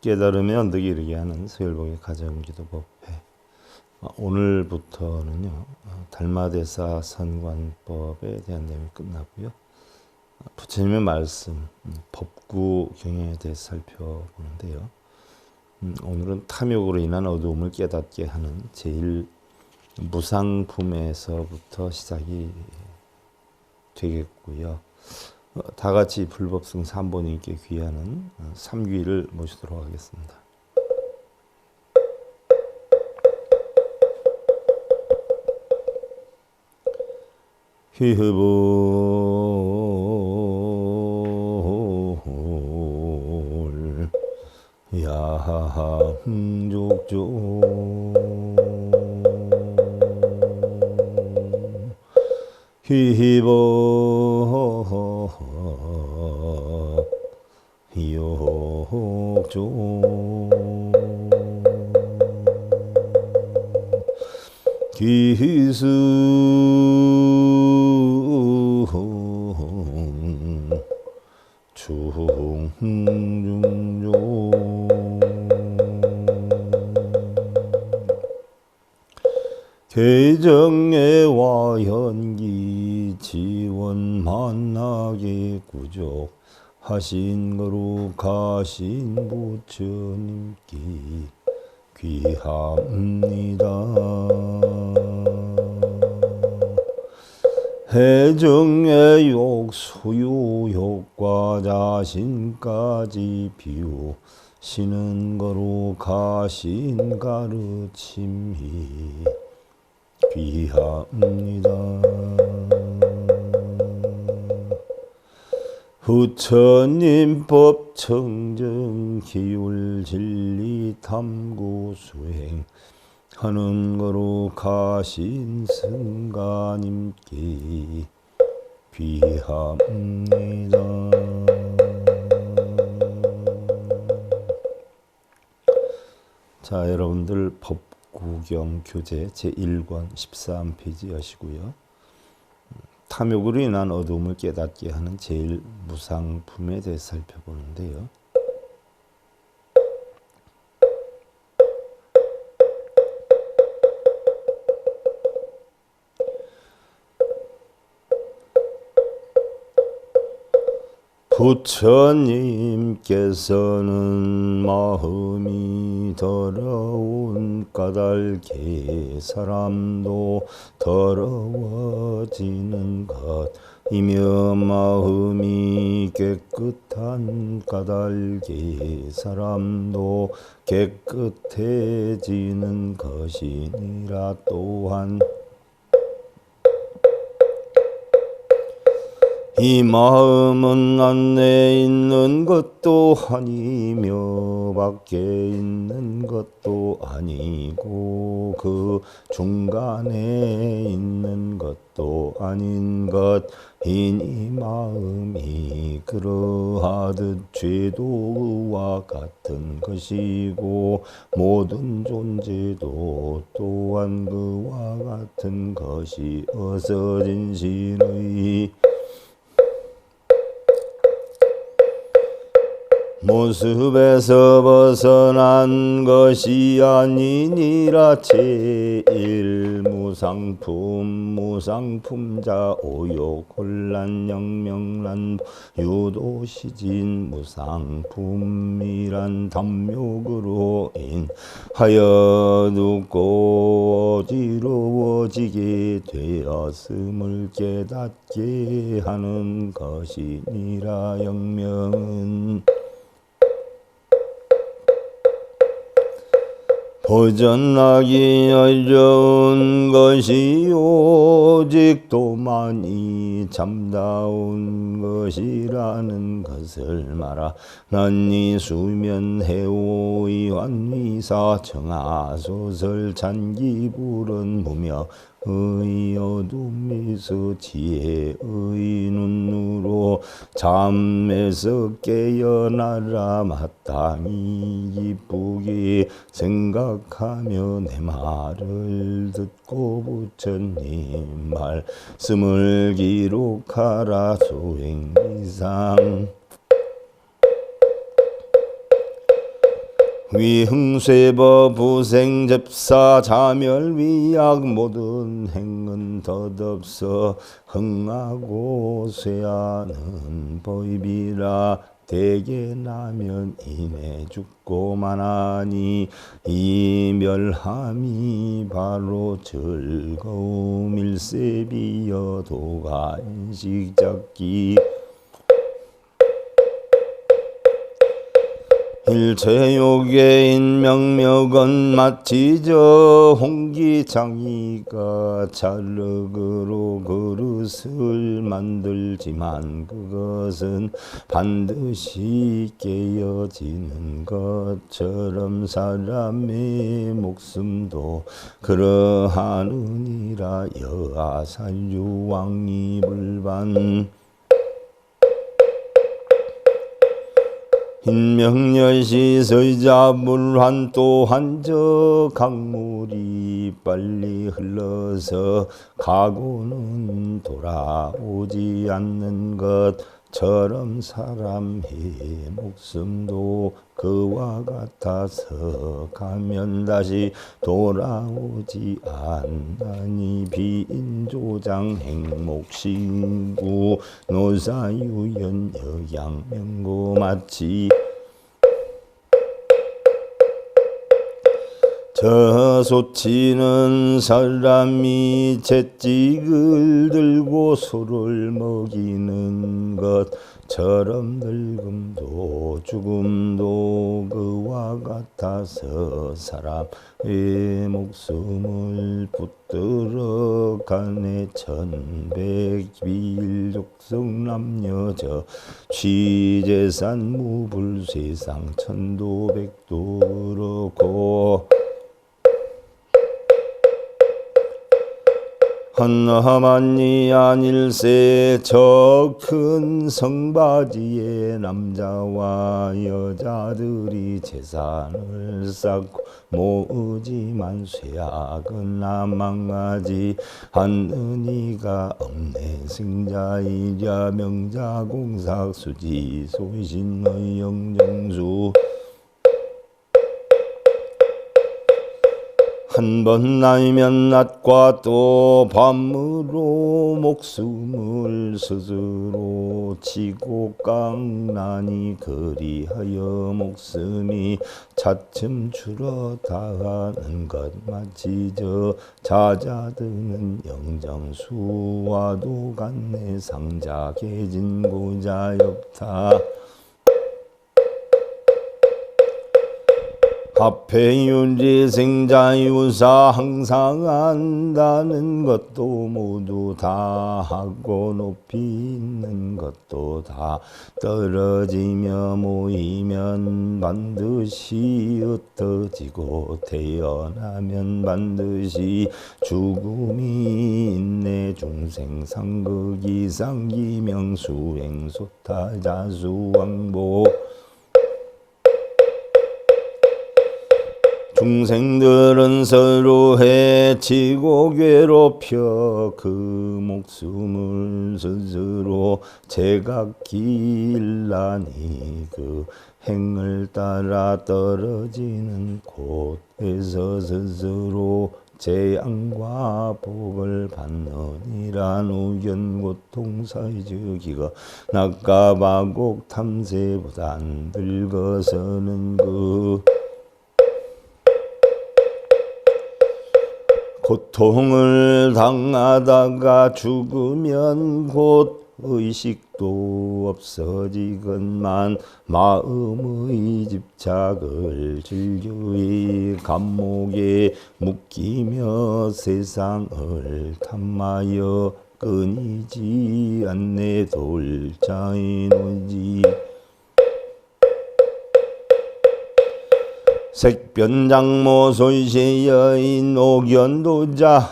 깨달음의 언덕에 이르게 하는 서열복의 가정기도 법회. 오늘부터는요, 달마대사 선관법에 대한 내용이 끝나고요. 부처님의 말씀, 법구 경영에 대해서 살펴보는데요. 오늘은 탐욕으로 인한 어두움을 깨닫게 하는 제1무상품에서부터 시작이 되겠고요. 다 같이 불법승 삼보님께 귀하는 삼귀를 모시도록 하겠습니다. 휘불 야항족조 휘불 욕조 기수 중중조 개정애와 현기 지원 만나게 구족 하신 거룩하신 부처님께 귀합니다. 해정의 욕 소유 효과 자신까지 비우시는 거룩하신 가르침이 귀합니다. 부처님 법 청정 기울 진리 탐구 수행 하는 거룩하신 승가님께 귀합니다. 자, 여러분들 법구경 교재 제1권 13페이지 여시고요. 탐욕으로 인한 어두움을 깨닫게 하는 제1무상품에 대해서 살펴보는데요. 부처님께서는 마음이 더러운 까닭에 사람도 더러워지는 것이며 마음이 깨끗한 까닭에 사람도 깨끗해지는 것이니라. 또한 이 마음은 안에 있는 것도 아니며 밖에 있는 것도 아니고 그 중간에 있는 것도 아닌 것인 이 마음이 그러하듯 죄도 그와 같은 것이고 모든 존재도 또한 그와 같은 것이 어서진 신의 모습에서 벗어난 것이 아니니라. 제1무상품 무상품자 오욕 혼란 영명란 유도시진 무상품이란 담욕으로 인하여 두고 어지러워지게 되었음을 깨닫게 하는 것이니라. 영명은 보전하기 어려운 것이 오직 도만이 참다운 것이라는 것을 말하나니 수면 해오의 환위사 정하소설 잔기불은 무며 의 어둠에서 지혜의 눈으로 잠에서 깨어나라. 마땅히 기쁘게 생각하며 내 말을 듣고 부처님 말씀을 기록하라. 소행이상 위흥쇠버 부생접사 자멸위약 모든 행은 덧없어 흥하고 쇠하는 보입이라 대개 나면 이내 죽고만하니 이멸함이 바로 즐거움일세 비여도가 인식잡기 일체욕의 인명력은 마치 저 홍기장이가 자륵으로 그릇을 만들지만 그것은 반드시 깨어지는 것처럼 사람의 목숨도 그러하느니라. 여하산유왕이 불반 인명열시 서자불환 또한 저 강물이 빨리 흘러서 가고는 돌아오지 않는 것처럼 사람의 목숨도 그와 같아서 가면 다시 돌아오지 않나니 비인조장 행목신구 노사유연 여양명고 마치 저소치는 사람이 채찍을 들고 소를 먹이는 것처럼 늙음도 죽음도 그와 같아서 사람의 목숨을 붙들어 가네. 천백비일족성 남녀저 취재산 무불세상 천도백도 그렇고 하나만이 아닐세. 저 큰 성바지에 남자와 여자들이 재산을 쌓고 모으지만 쇠약은 망하지 않는 이가 없네. 승자이랴 명자공삭 수지 소신의 영정수 한 번 나이면 낮과 또 밤으로 목숨을 스스로 치고 깡나니 그리하여 목숨이 차츰 줄어다하는 것 마치 저 잦아드는 영정수와도 같네. 상자 개진 고자 역타 합해윤리 생자유사 항상 한다는 것도 모두 다 하고 높이 있는 것도 다 떨어지며 모이면 반드시 흩어지고 태어나면 반드시 죽음이 있네. 중생상극이상기명수행소타자수왕보 중생들은 서로 해치고 괴롭혀 그 목숨을 스스로 제각기일나니 그 행을 따라 떨어지는 곳에서 스스로 재앙과 복을 받느니라. 누견 고통사의즉이가 낙가바곡 탐세보단 늙어서는 그 고통을 당하다가 죽으면 곧 의식도 없어지건만 마음의 집착을 즐겨이 감목에 묶이며 세상을 탐하여 끊이지 않네. 돌자인오지 색변장모 소이시 여인 옥연도자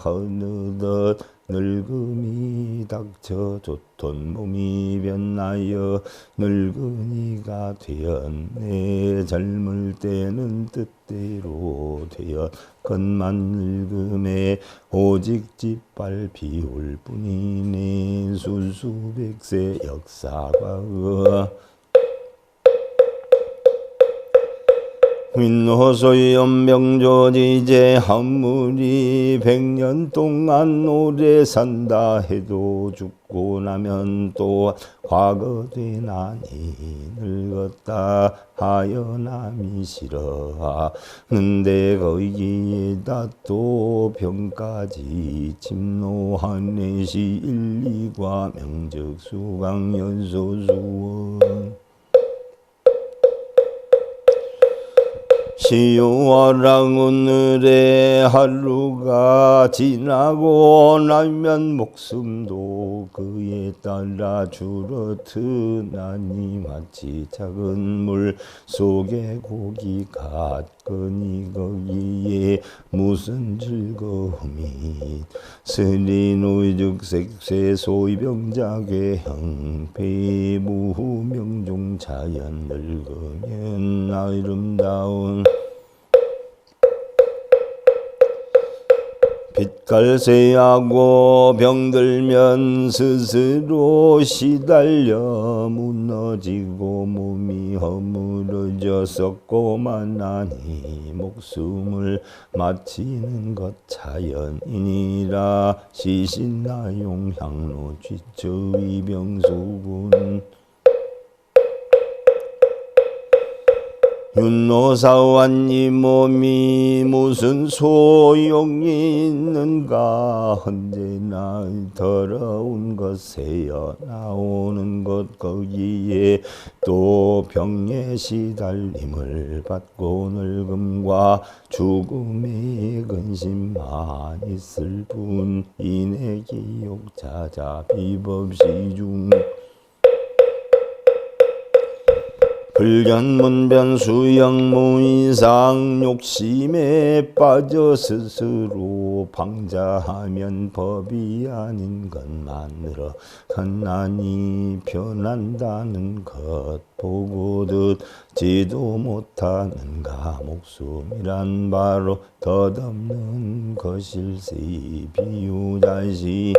어느덧 늙음이 닥쳐 좋던 몸이 변하여 늙은이가 되었네. 젊을 때는 뜻대로 되었건만 늙음에 오직 짓발 비울 뿐이네. 수수백세 역사과거 윈호소의 연명조지제 한물이 100년 동안 오래 산다 해도 죽고 나면 또 과거된 아니 늙었다 하여 남이 싫어하는데 거기에다 또 병까지 침노하네 시 1, 2과 명적수강연소수원 시요와랑 오늘의 하루가 지나고 나면 목숨도 그에 따라 줄어드나니 마치 작은 물 속에 고기 같거니 거기에 무슨 즐거움이 스리노이즉색쇠 소이병자괴형 폐무명종 자연 늙으면 아름다운 빛깔쇠하고 병들면 스스로 시달려 무너지고 몸이 허물어져 썩고만 하니 목숨을 마치는 것 자연이니라. 시신나용 향로 쥐처위 병수군 윤노사완이 몸이 무슨 소용이 있는가. 언제나 더러운 것에여 나오는 것 거기에 또 병에 시달림을 받고 늙음과 죽음의 근심만 있을 뿐 인의 기욕자자 비법시중 불견문변 수영무이상 욕심에 빠져 스스로 방자하면 법이 아닌 것만으로 간난이 변한다는 것 보고 듣지도 못하는가. 목숨이란 바로 덧없는 것일세. 비유자시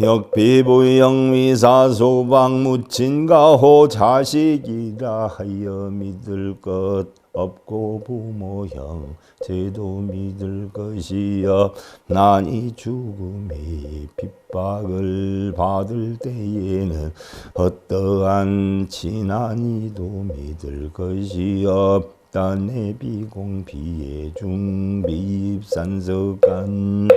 역비부영미사소방 무친가호 자식이라 하여 믿을 것 없고 부모형 제도 믿을 것이 없나니 죽음의 핍박을 받을 때에는 어떠한 진한이도 믿을 것이 없다. 내 비공비의 중비입산석간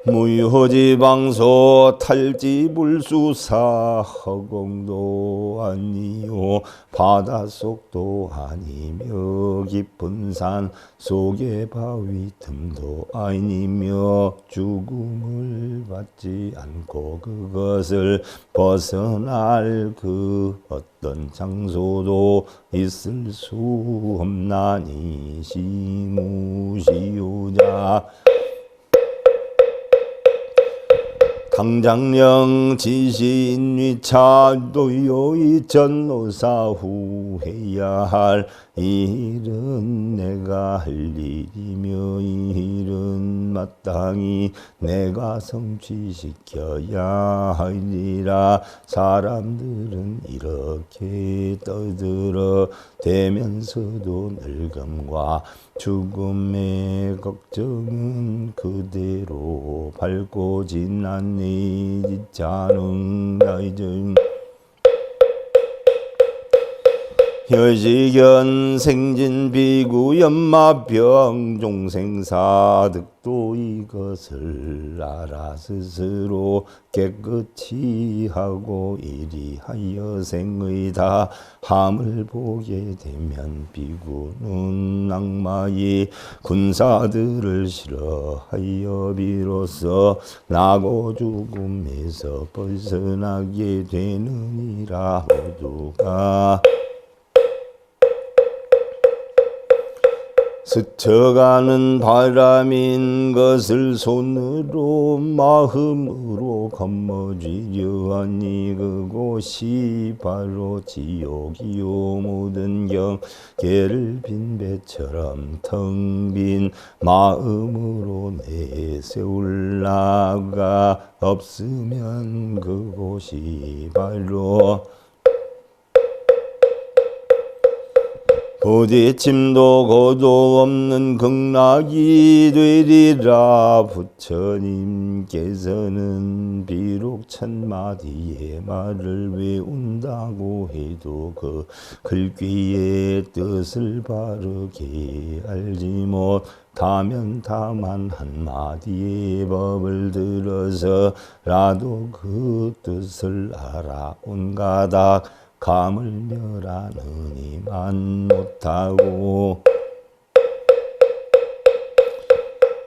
무효지방소 탈지불수사 허공도 아니요 바닷속도 아니며 깊은 산 속의 바위 틈도 아니며 죽음을 받지 않고 그것을 벗어날 그 어떤 장소도 있을 수 없나니. 시무시효자 강장령 지신위차 도요이 전노사후 해야 할 일은 내가 할 일이며 이 일은 마땅히 내가 성취시켜야 하리라. 사람들은 이렇게 떠들어 대면서도 늙음과 죽음의 걱정은 그대로 밟고 지났니. 지자능 나이증 혈지견 생진 비구 연마병 종생사 득도 이것을 알아 스스로 깨끗이 하고 이리하여 생의 다함을 보게 되면 비구는 악마의 군사들을 싫어하여 비로소 나고 죽음에서 벗어나게 되느니라. 모두가 스쳐가는 바람인 것을 손으로 마음으로 건머쥐려 하니 그곳이 바로 지옥이요. 모든 경계를 빈 배처럼 텅 빈 마음으로 내세울라가 없으면 그곳이 바로 부딪힘도 고도 없는 극락이 되리라. 부처님께서는 비록 천마디의 말을 외운다고 해도 그 글귀의 뜻을 바르게 알지 못하면 다만 한마디의 법을 들어서라도 그 뜻을 알아온 가닥 감을 멸하느니만 못하고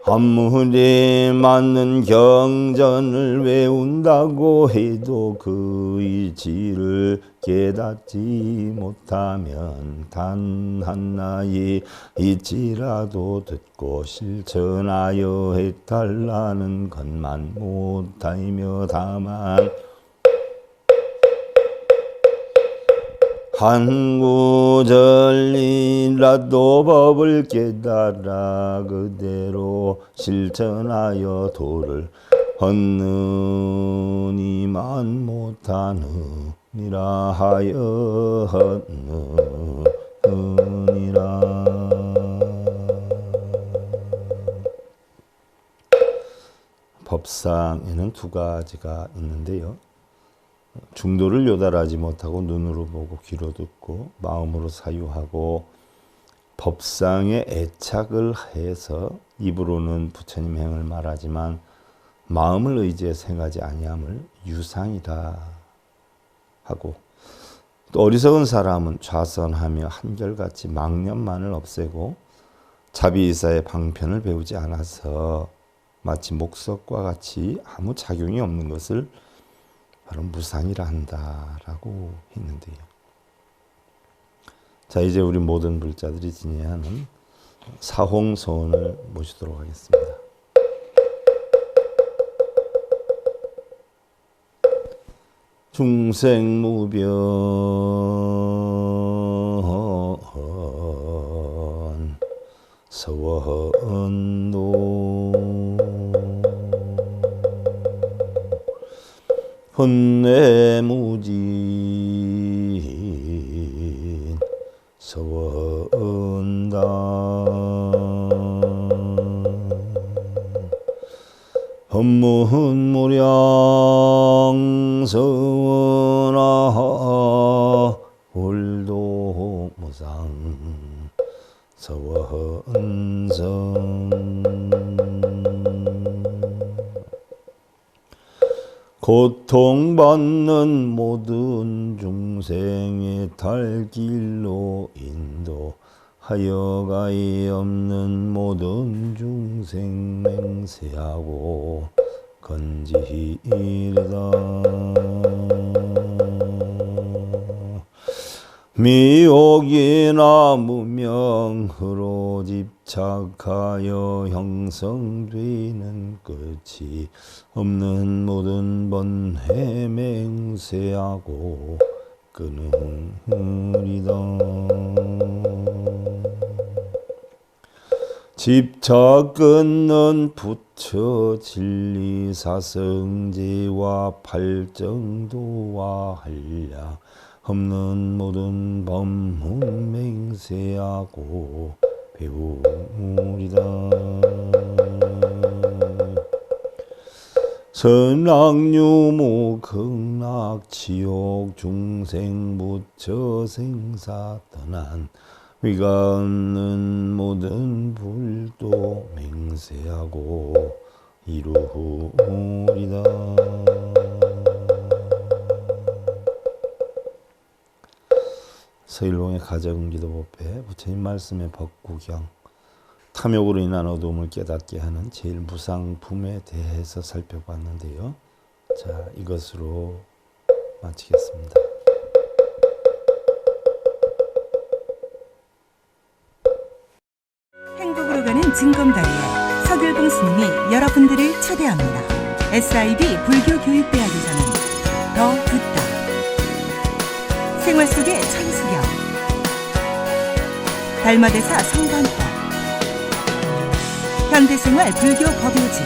한물에 맞는 경전을 외운다고 해도 그 이치를 깨닫지 못하면 단 하나의 이치라도 듣고 실천하여 해달라는 것만 못하며 다만 한 구절이라도 법을 깨달아 그대로 실천하여 도를 얻느니만 못하느니라 하여 얻느니라. 법상에는 두 가지가 있는데요. 중도를 요달하지 못하고 눈으로 보고 귀로 듣고 마음으로 사유하고 법상에 애착을 해서 입으로는 부처님 행을 말하지만 마음을 의지해 생각하지 아니함을 유상이다 하고, 또 어리석은 사람은 좌선하며 한결같이 망념만을 없애고 자비이사의 방편을 배우지 않아서 마치 목석과 같이 아무 작용이 없는 것을 바로 무상이라 한다라고 했는데요. 자, 이제 우리 모든 불자들이 지내야 하는 사홍소원을 모시도록 하겠습니다. 중생무변 서원도 헌내무진 서원단 헌문무량 서원아 홀도무상 서원성 고통받는 모든 중생의 달길로 인도하여가이 없는 모든 중생 맹세하고 건지이르다. 미혹이나 무명으로 집착하여 형성되는 끝이 없는 모든 번뇌 맹세하고 끊으리다. 집착 끊는 부처 진리 사성제와 팔정도와 한량 없는 모든 법문 맹세하고 배우리다. 선악유무 극락 지옥 중생 부처 생사 떠난 위가 없는 모든 불도 맹세하고 이루리다. 서일봉의 가정기도법에 부처님 말씀의 법구경, 탐욕으로 인한 어두움을 깨닫게 하는 제일 무상품에 대해서 살펴봤는데요. 자, 이것으로 마치겠습니다. 귀한 증검다리에 서길봉 스님이 여러분들을 초대합니다. SIB 불교교육대학에서는 더 듣다, 생활 속의 천수경, 달마대사 성관법, 현대생활 불교 법요지,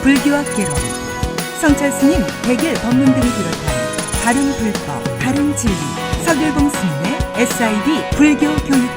불교학개론, 성찰스님 백일 법문 등을 비롯한 다른 불법, 다른 진리, 서길봉 스님의 SIB 불교교육대학